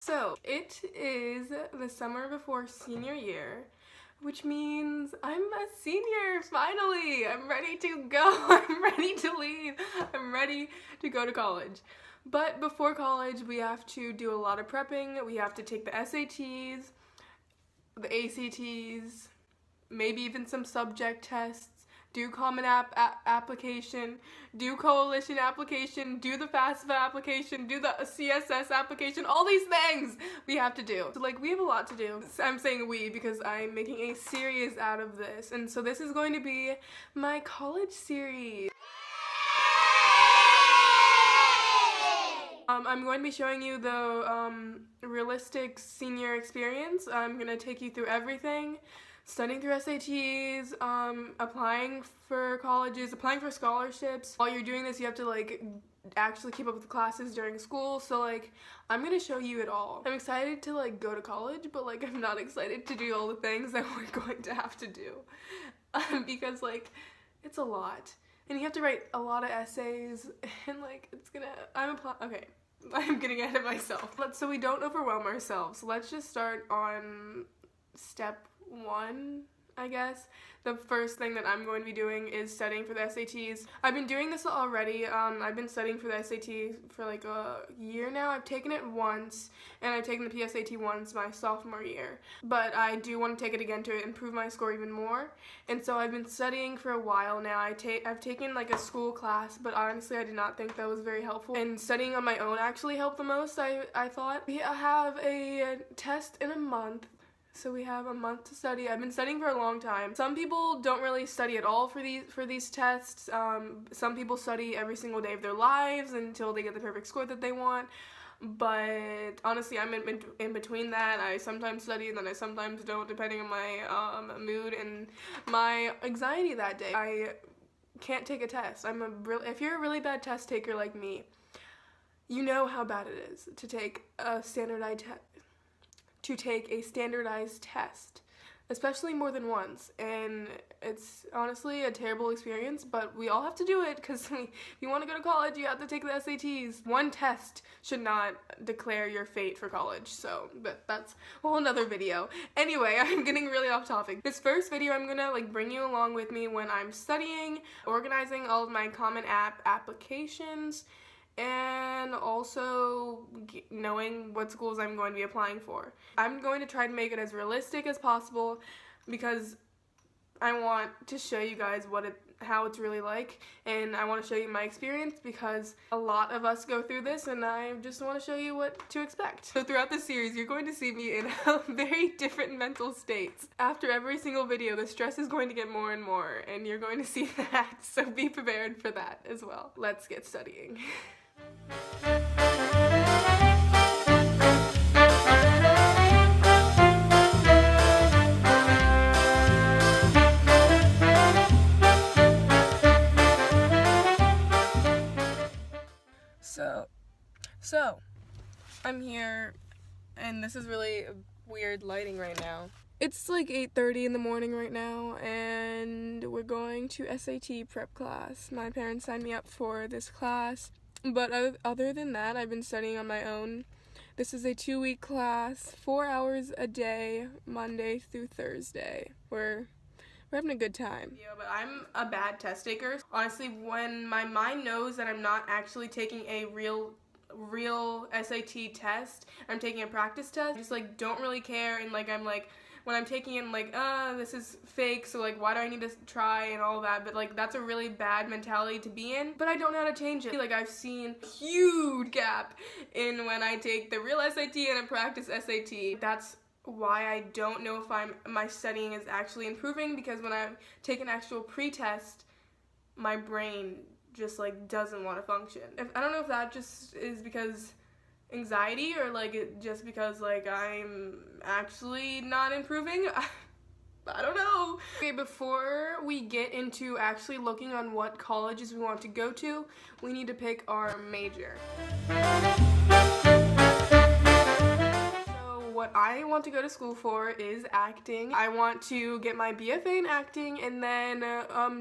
So, it is the summer before senior year, which means I'm a senior, finally! I'm ready to go, I'm ready to leave, I'm ready to go to college. But before college, we have to do a lot of prepping. We have to take the SATs, the ACTs, maybe even some subject tests, do Common App application, do Coalition application, do the FAFSA application, do the CSS application, all these things we have to do. So like, we have a lot to do. I'm saying we because I'm making a series out of this, and so this is going to be my college series. I'm going to be showing you the realistic senior experience. I'm going to take you through everything. Studying through SATs, applying for colleges, applying for scholarships. While you're doing this, you have to like actually keep up with the classes during school. So like, I'm gonna show you it all. I'm excited to like go to college, but like I'm not excited to do all the things that we're going to have to do because like it's a lot, and you have to write a lot of essays, and like it's gonna. Okay. I'm getting ahead of myself. So we don't overwhelm ourselves. Let's just start on step 1, I guess. The first thing that I'm going to be doing is studying for the SATs. I've been doing this already. I've been studying for the SAT for like a year now. I've taken it once, and I've taken the PSAT once my sophomore year. But I do want to take it again to improve my score even more. And so I've been studying for a while now. I've taken like a school class, but honestly I did not think that was very helpful. And studying on my own actually helped the most, I thought. We have a test in a month. So we have a month to study. I've been studying for a long time. Some people don't really study at all for these tests. Some people study every single day of their lives until they get the perfect score that they want. But honestly, I'm in between that. I sometimes study and then I sometimes don't, depending on my mood and my anxiety that day. I can't take a test. If you're a really bad test taker like me, you know how bad it is to take a standardized test, especially more than once, and it's honestly a terrible experience, but we all have to do it because if you want to go to college, you have to take the SATs. One test should not declare your fate for college, but that's a whole nother video. Anyway, I'm getting really off topic. This first video, I'm gonna like bring you along with me when I'm studying, organizing all of my Common App applications, and also knowing what schools I'm going to be applying for. I'm going to try to make it as realistic as possible because I want to show you guys how it's really like, and I want to show you my experience because a lot of us go through this, and I just want to show you what to expect. So throughout this series, you're going to see me in very different mental states. After every single video, the stress is going to get more and more, and you're going to see that, so be prepared for that as well. Let's get studying. So I'm here, and this is really weird lighting right now. It's like 8:30 in the morning right now, and we're going to SAT prep class. My parents signed me up for this class, but other than that, I've been studying on my own. This is a 2-week class, 4 hours a day, Monday through Thursday. We're having a good time. Yeah, but I'm a bad test taker. Honestly, when my mind knows that I'm not actually taking a real SAT test, I'm taking a practice test, I just like don't really care, and like I'm like, when I'm taking it, I'm like, this is fake, so like why do I need to try and all that, but like that's a really bad mentality to be in, but I don't know how to change it. Like I've seen a huge gap in when I take the real SAT and a practice SAT. That's why I don't know if my studying is actually improving, because when I take an actual pre-test, my brain just like doesn't want to function. I don't know if that just is because anxiety or like just because like I'm actually not improving. I don't know. Okay, before we get into actually looking on what colleges we want to go to, we need to pick our major. What I want to go to school for is acting. I want to get my BFA in acting and then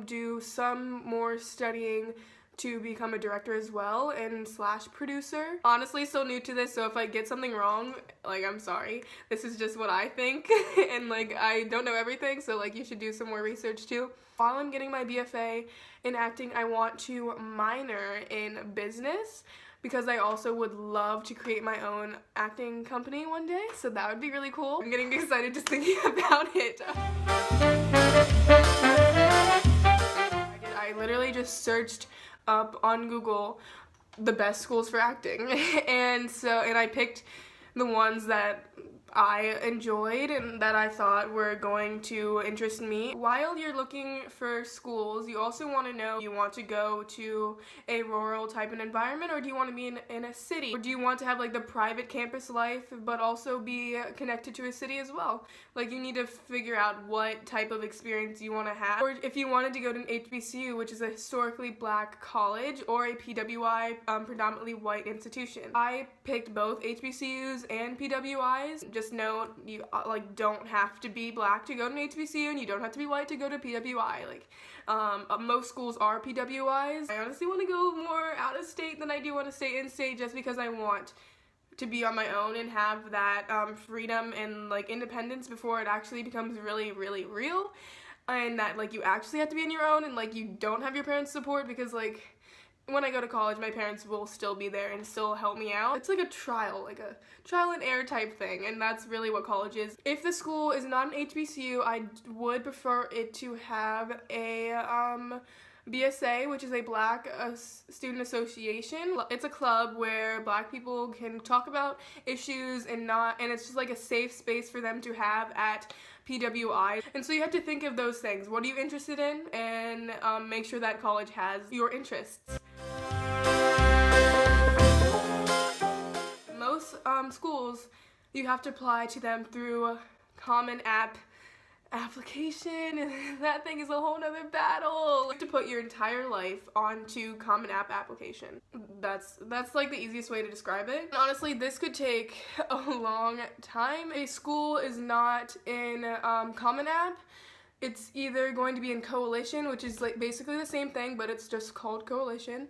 do some more studying to become a director as well and slash producer. Honestly, so new to this, so if I get something wrong, like, I'm sorry. This is just what I think, and like, I don't know everything, so like, you should do some more research too. While I'm getting my BFA in acting, I want to minor in business because I also would love to create my own acting company one day, so that would be really cool. I'm getting excited just thinking about it. I literally just searched up on Google the best schools for acting and I picked the ones that I enjoyed and that I thought were going to interest me. While you're looking for schools, you also want to know, do you want to go to a rural type of environment, or do you want to be in a city? Or do you want to have like the private campus life but also be connected to a city as well? Like, you need to figure out what type of experience you want to have. Or if you wanted to go to an HBCU, which is a historically black college, or a PWI, predominantly white institution. I picked both HBCUs and PWIs. Just know you don't have to be black to go to an HBCU, and you don't have to be white to go to PWI. Like, most schools are PWIs. I honestly want to go more out of state than I do want to stay in state, just because I want to be on my own and have that freedom and like independence before it actually becomes really, really real, and that like you actually have to be on your own and like you don't have your parents' support, because like when I go to college, my parents will still be there and still help me out. It's like a trial and error type thing, and that's really what college is. If the school is not an HBCU, I would prefer it to have a BSA, which is a Black Student Association. It's a club where Black people can talk about issues and it's just like a safe space for them to have at PWI. And so you have to think of those things. What are you interested in? And make sure that college has your interests. Most schools, you have to apply to them through Common App application, and that thing is a whole nother battle. You have to put your entire life onto Common App application. That's like the easiest way to describe it. And honestly, this could take a long time. A school is not in Common App. It's either going to be in Coalition, which is like basically the same thing, but it's just called Coalition,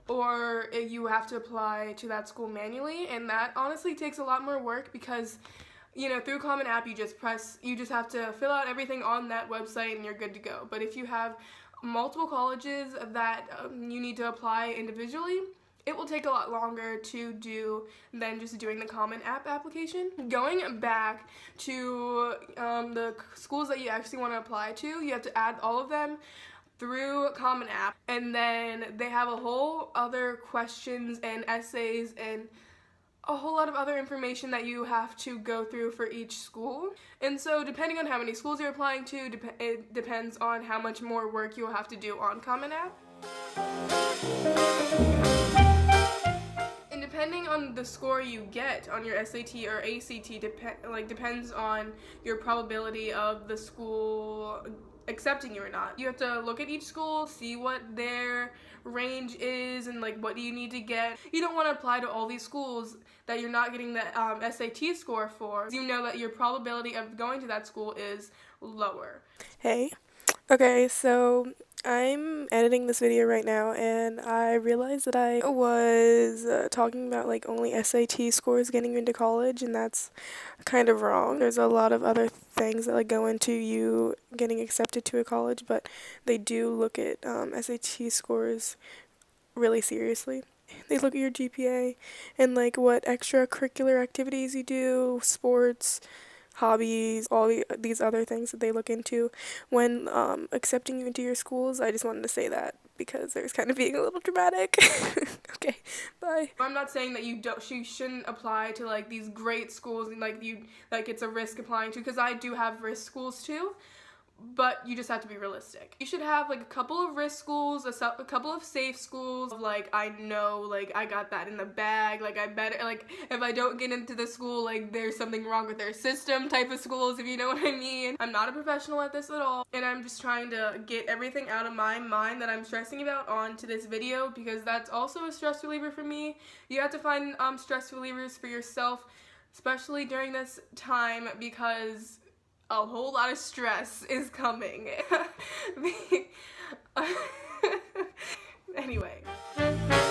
or you have to apply to that school manually, and that honestly takes a lot more work because, you know, through Common App, you just have to fill out everything on that website and you're good to go. But if you have multiple colleges that you need to apply individually, it will take a lot longer to do than just doing the Common App application. Going back to the schools that you actually want to apply to, you have to add all of them through Common App, and then they have a whole other questions and essays and a whole lot of other information that you have to go through for each school. And so depending on how many schools you're applying to, it depends on how much more work you'll have to do on Common App. And depending on the score you get on your SAT or ACT, depends on your probability of the school accepting you or not. You have to look at each school, see what their range is, and like what do you need to get. You don't want to apply to all these schools that you're not getting the SAT score for. You know that your probability of going to that school is lower. Hey. Okay, so I'm editing this video right now, and I realized that I was talking about like only SAT scores getting you into college, and that's kind of wrong. There's a lot of other things that like go into you getting accepted to a college, but they do look at SAT scores really seriously. They look at your GPA and like what extracurricular activities you do, sports, hobbies, all these other things that they look into when accepting you into your schools. I just wanted to say that because there's kind of being a little dramatic. Okay, bye. I'm not saying that you shouldn't apply to like these great schools and like it's a risk applying to, because I do have risk schools too. But you just have to be realistic. You should have like a couple of risk schools, a couple of safe schools. Like, I know, like, I got that in the bag. Like, I bet, like, if I don't get into the school, like, there's something wrong with their system type of schools, if you know what I mean. I'm not a professional at this at all, and I'm just trying to get everything out of my mind that I'm stressing about onto this video, because that's also a stress reliever for me. You have to find stress relievers for yourself, especially during this time, because a whole lot of stress is coming. Anyway.